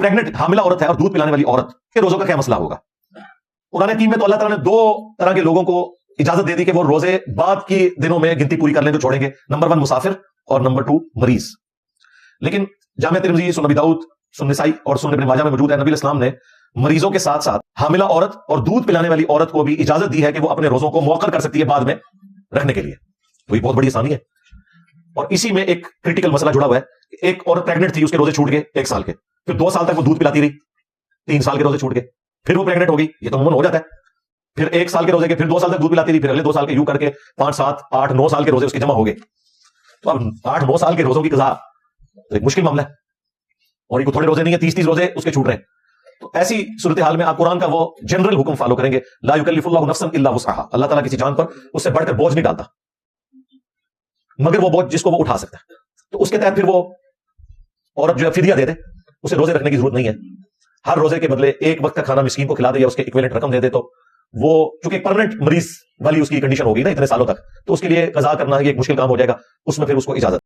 Pregnant حاملہ عورت ہے اور دودھ پلانے والی عورت کے روزوں کا کیا مسئلہ ہوگا؟ قرآن حکیم میں تو اللہ تعالیٰ نے 2 طرح کے لوگوں کو اجازت دے دی کہ وہ روزے بعد کی دنوں میں گنتی پوری کر لیں جو چھوڑیں گے. نمبر 1 مسافر اور نمبر 2 مریض. لیکن جامع ترمذی، سنن ابی داؤد، سنن نسائی اور سنن ابن ماجہ میں موجود ہے نبی اسلام نے مریضوں کے ساتھ ساتھ حاملہ عورت اور دودھ پلانے والی عورت کو بھی اجازت دی ہے کہ وہ اپنے روزوں کو مؤخر کر سکتی ہے بعد میں رکھنے کے لیے. تو یہ بہت بڑی آسانی ہے. اور اسی میں ایک کریٹیکل مسئلہ جڑا ہوا ہے. ایک عورت پریگنٹ تھی، اس کے روزے چھوٹ گئے 1 سال کے، پھر 2 سال تک وہ دودھ پلاتی رہی، 3 سال کے روزے چھوٹ گئے، پھر وہ پریگنٹ ہو گئی. یہ تو عموماً ہو جاتا ہے. پھر 1 سال کے روزے کے، پھر 2 سال تک دودھ پلاتی رہی، پھر اگلے 2 سال کے، یوں کر کے 5 7 8 9 سال کے روزے اس کے جمع ہو گئے. تو اب 8 9 سال کے روزوں کی قضا ایک مشکل معاملہ ہے. اور یہ تھوڑے روزے نہیں ہے، 30 روزے اس کے چھوٹ رہے ہیں. تو ایسی صورتحال میں آپ قرآن کا وہ جنرل حکم فالو کریں گے، لا یکلف اللہ نفسا الا وسعها. اللہ تعالیٰ کسی جان پر اس سے بڑھ کر بوجھ نہیں ڈالتا، مگر وہ بوجھ جس کو وہ اٹھا سکتا ہے. تو اس کے تحت پھر وہ عورت جو ہے فدیہ دے دے، اسے روزے رکھنے کی ضرورت نہیں ہے. ہر روزے کے بدلے 1 وقت کا کھانا مسکین کو کھلا دے یا اس کے ایکویلنٹ رقم دے دے. تو وہ چونکہ پرماننٹ مریض والی اس کی کنڈیشن ہوگی نا اتنے سالوں تک، تو اس کے لیے قضا کرنا یہ ایک مشکل کام ہو جائے گا. اس میں پھر اس کو اجازت